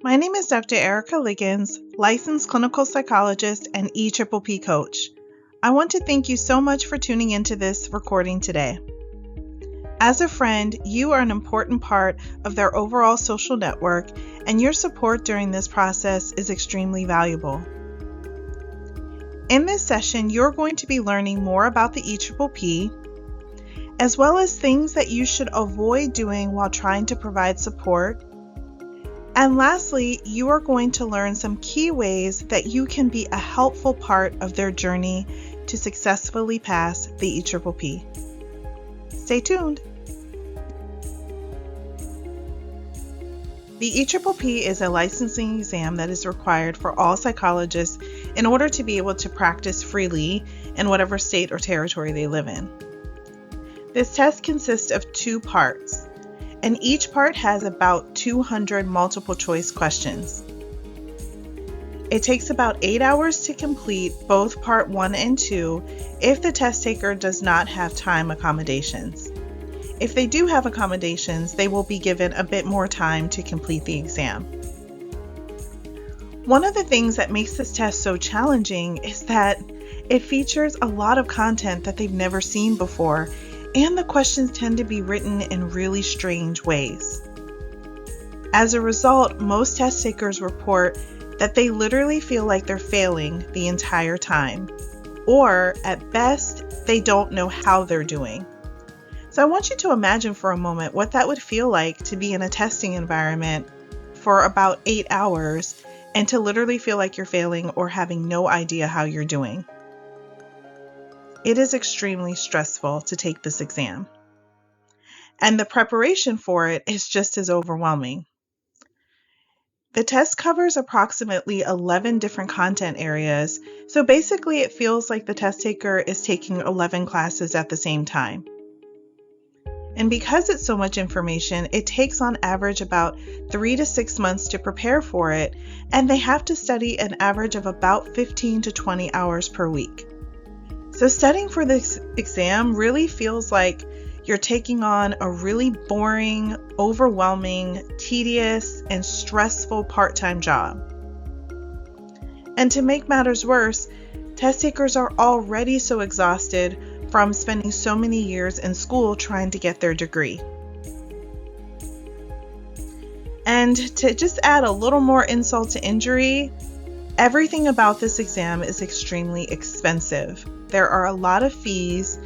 My name is Dr. Erica Liggins, licensed clinical psychologist and EPPP coach. I want to thank you so much for tuning into this recording today. As a friend, you are an important part of their overall social network, and your support during this process is extremely valuable. In this session, you're going to be learning more about the EPPP, as well as things that you should avoid doing while trying to provide support. And lastly, you are going to learn some key ways that you can be a helpful part of their journey to successfully pass the EPPP. Stay tuned. The EPPP is a licensing exam that is required for all psychologists in order to be able to practice freely in whatever state or territory they live in. This test consists of 2 parts, and each part has about 200 multiple choice questions. It takes about 8 hours to complete both part 1 and 2 if the test taker does not have time accommodations. If they do have accommodations, they will be given a bit more time to complete the exam. One of the things that makes this test so challenging is that it features a lot of content that they've never seen before, and the questions tend to be written in really strange ways. As a result, most test takers report that they literally feel like they're failing the entire time, or at best, they don't know how they're doing. So I want you to imagine for a moment what that would feel like to be in a testing environment for about 8 hours and to literally feel like you're failing or having no idea how you're doing. It is extremely stressful to take this exam, and the preparation for it is just as overwhelming. The test covers approximately 11 different content areas, so basically it feels like the test taker is taking 11 classes at the same time. And because it's so much information, it takes on average about 3 to 6 months to prepare for it, and they have to study an average of about 15 to 20 hours per week. So studying for this exam really feels like you're taking on a really boring, overwhelming, tedious, and stressful part-time job. And to make matters worse, test takers are already so exhausted from spending so many years in school trying to get their degree. And to just add a little more insult to injury, everything about this exam is extremely expensive. There are a lot of fees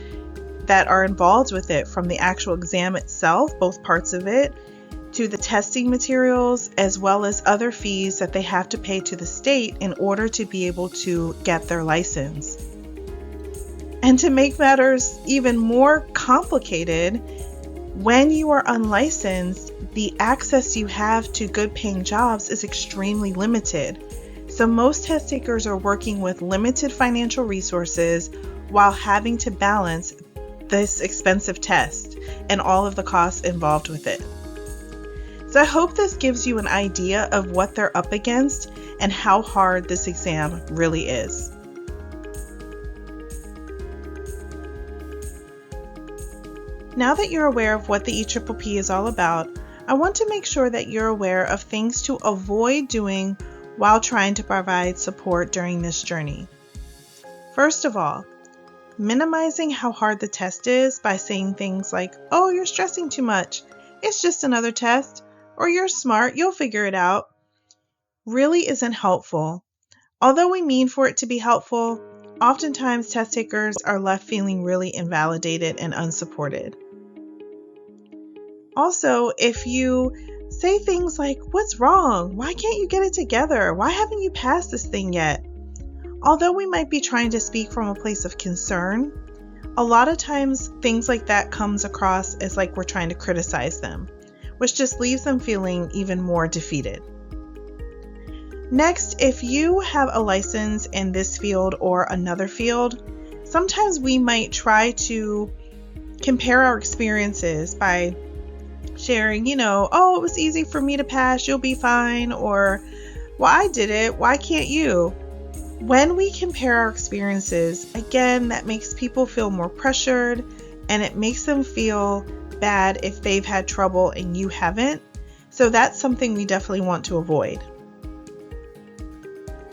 that are involved with it, from the actual exam itself, both parts of it, to the testing materials, as well as other fees that they have to pay to the state in order to be able to get their license. And to make matters even more complicated, when you are unlicensed, the access you have to good paying jobs is extremely limited. So most test takers are working with limited financial resources while having to balance this expensive test and all of the costs involved with it. So I hope this gives you an idea of what they're up against and how hard this exam really is. Now that you're aware of what the EPPP is all about, I want to make sure that you're aware of things to avoid doing while trying to provide support during this journey. First of all, minimizing how hard the test is by saying things like, "Oh, you're stressing too much. It's just another test," or "You're smart, you'll figure it out," really isn't helpful. Although we mean for it to be helpful, oftentimes test takers are left feeling really invalidated and unsupported. Also, if you say things like, "What's wrong? Why can't you get it together? Why haven't you passed this thing yet?" Although we might be trying to speak from a place of concern, a lot of times things like that comes across as like we're trying to criticize them, which just leaves them feeling even more defeated. Next, if you have a license in this field or another field, sometimes we might try to compare our experiences by sharing, "Oh, it was easy for me to pass, you'll be fine," or "Well, I did it, why can't you?" When we compare our experiences, again, that makes people feel more pressured, and it makes them feel bad if they've had trouble and you haven't. So that's something we definitely want to avoid.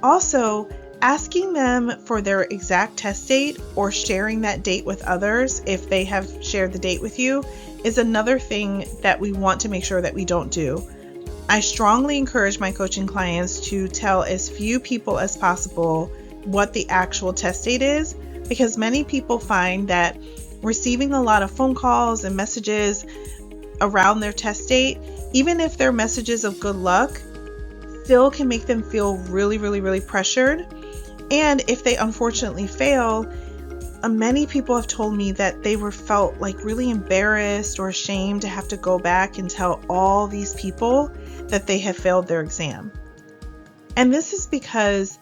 Also, asking them for their exact test date or sharing that date with others if they have shared the date with you is another thing that we want to make sure that we don't do. I strongly encourage my coaching clients to tell as few people as possible what the actual test date is, because many people find that receiving a lot of phone calls and messages around their test date, even if they're messages of good luck, still can make them feel really, really, really pressured. And if they unfortunately fail, many people have told me that they felt like really embarrassed or ashamed to have to go back and tell all these people that they have failed their exam. And this is because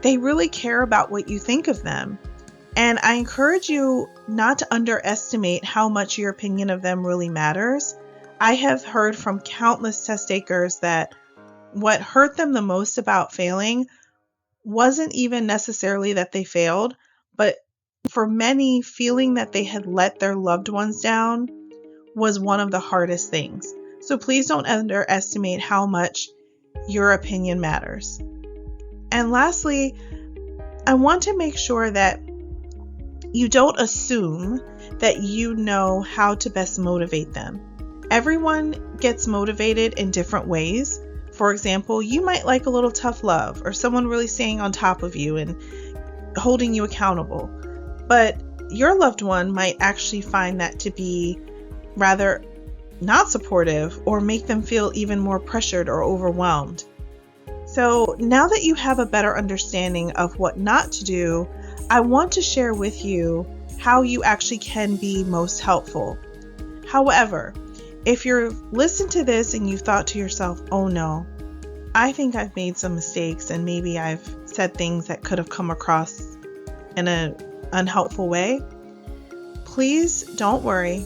they really care about what you think of them. And I encourage you not to underestimate how much your opinion of them really matters. I have heard from countless test takers that what hurt them the most about failing wasn't even necessarily that they failed, but for many, feeling that they had let their loved ones down was one of the hardest things. So please don't underestimate how much your opinion matters. And lastly, I want to make sure that you don't assume that you know how to best motivate them. Everyone gets motivated in different ways. For example, you might like a little tough love or someone really staying on top of you and holding you accountable. But your loved one might actually find that to be rather not supportive or make them feel even more pressured or overwhelmed. So now that you have a better understanding of what not to do, I want to share with you how you actually can be most helpful. However, if you're listening to this and you thought to yourself, oh no, I think I've made some mistakes and maybe I've said things that could have come across in an unhelpful way, please don't worry.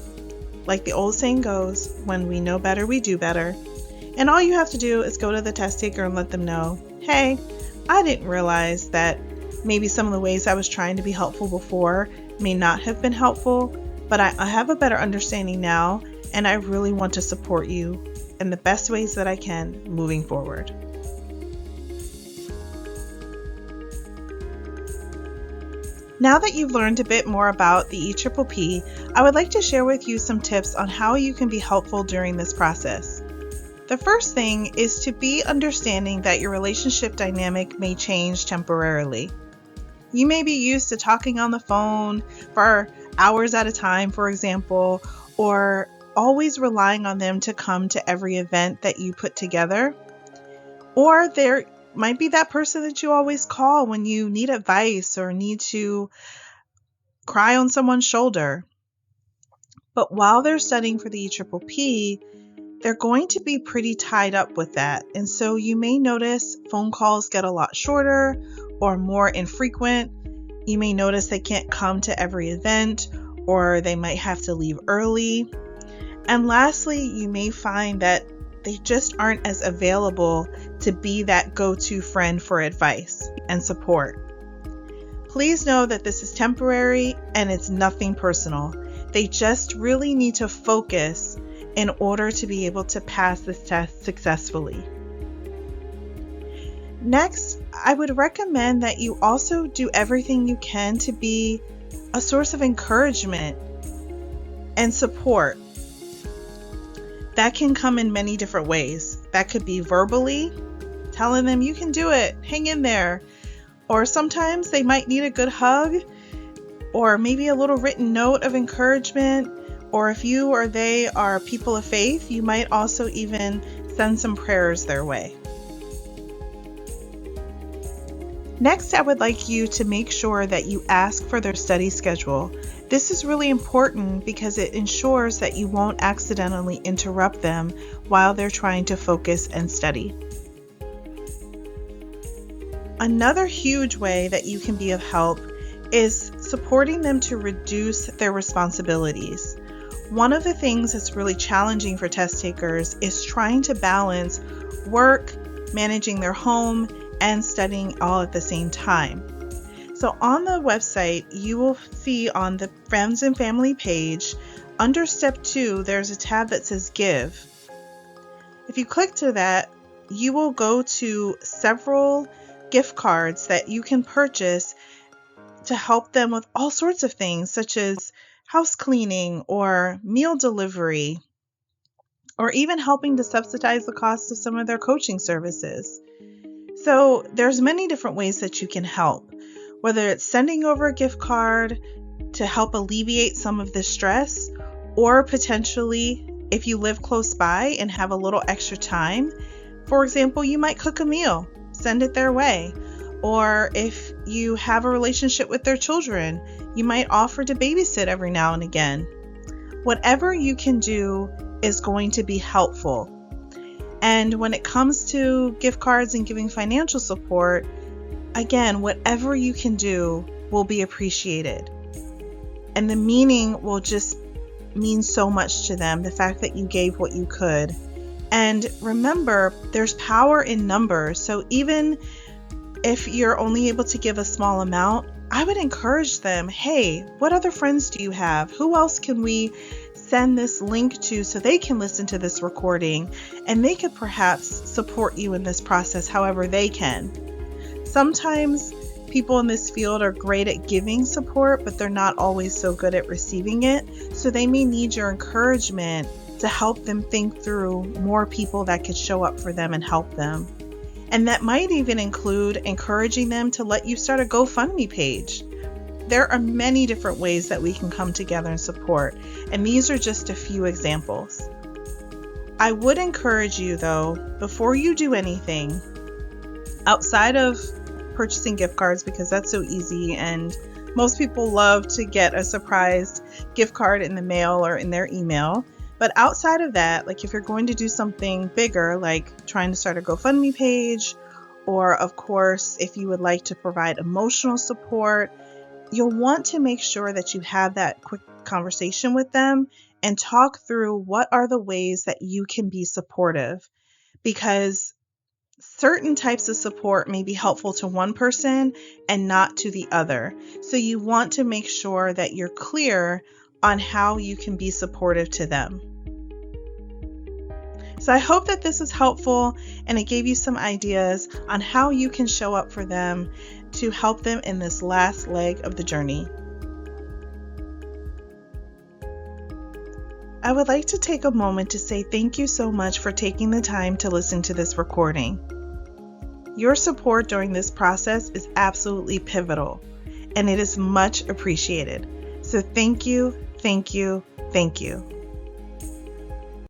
Like the old saying goes, when we know better, we do better. And all you have to do is go to the test taker and let them know, hey, I didn't realize that maybe some of the ways I was trying to be helpful before may not have been helpful, but I have a better understanding now, and I really want to support you in the best ways that I can moving forward. Now that you've learned a bit more about the EPPP, I would like to share with you some tips on how you can be helpful during this process. The first thing is to be understanding that your relationship dynamic may change temporarily. You may be used to talking on the phone for hours at a time, for example, or always relying on them to come to every event that you put together. Or there might be that person that you always call when you need advice or need to cry on someone's shoulder. But while they're studying for the EPPP, they're going to be pretty tied up with that. And so you may notice phone calls get a lot shorter or more infrequent. You may notice they can't come to every event, or they might have to leave early. And lastly, you may find that they just aren't as available to be that go-to friend for advice and support. Please know that this is temporary and it's nothing personal. They just really need to focus in order to be able to pass this test successfully. Next, I would recommend that you also do everything you can to be a source of encouragement and support. That can come in many different ways. That could be verbally, telling them you can do it, hang in there. Or sometimes they might need a good hug, or maybe a little written note of encouragement. Or if you or they are people of faith, you might also even send some prayers their way. Next, I would like you to make sure that you ask for their study schedule. This is really important because it ensures that you won't accidentally interrupt them while they're trying to focus and study. Another huge way that you can be of help is supporting them to reduce their responsibilities. One of the things that's really challenging for test takers is trying to balance work, managing their home, and studying all at the same time. So on the website, you will see on the Friends and Family page, under Step 2, there's a tab that says Give. If you click to that, you will go to several gift cards that you can purchase to help them with all sorts of things, such as house cleaning or meal delivery, or even helping to subsidize the cost of some of their coaching services. So there's many different ways that you can help, whether it's sending over a gift card to help alleviate some of the stress, or potentially if you live close by and have a little extra time, for example, you might cook a meal, send it their way. Or if you have a relationship with their children, you might offer to babysit every now and again. Whatever you can do is going to be helpful. And when it comes to gift cards and giving financial support, again, whatever you can do will be appreciated. And the meaning will just mean so much to them, the fact that you gave what you could. And remember, there's power in numbers. So even if you're only able to give a small amount, I would encourage them, hey, what other friends do you have? Who else can we send this link to so they can listen to this recording and they could perhaps support you in this process however they can. Sometimes people in this field are great at giving support, but they're not always so good at receiving it. So they may need your encouragement to help them think through more people that could show up for them and help them. And that might even include encouraging them to let you start a GoFundMe page. There are many different ways that we can come together and support, and these are just a few examples. I would encourage you, though, before you do anything, outside of purchasing gift cards, because that's so easy, and most people love to get a surprise gift card in the mail or in their email. But outside of that, like if you're going to do something bigger, like trying to start a GoFundMe page, or of course, if you would like to provide emotional support, you'll want to make sure that you have that quick conversation with them and talk through what are the ways that you can be supportive, because certain types of support may be helpful to one person and not to the other. So you want to make sure that you're clear on how you can be supportive to them. So I hope that this was helpful and it gave you some ideas on how you can show up for them to help them in this last leg of the journey. I would like to take a moment to say thank you so much for taking the time to listen to this recording. Your support during this process is absolutely pivotal, and it is much appreciated. So thank you, thank you, thank you.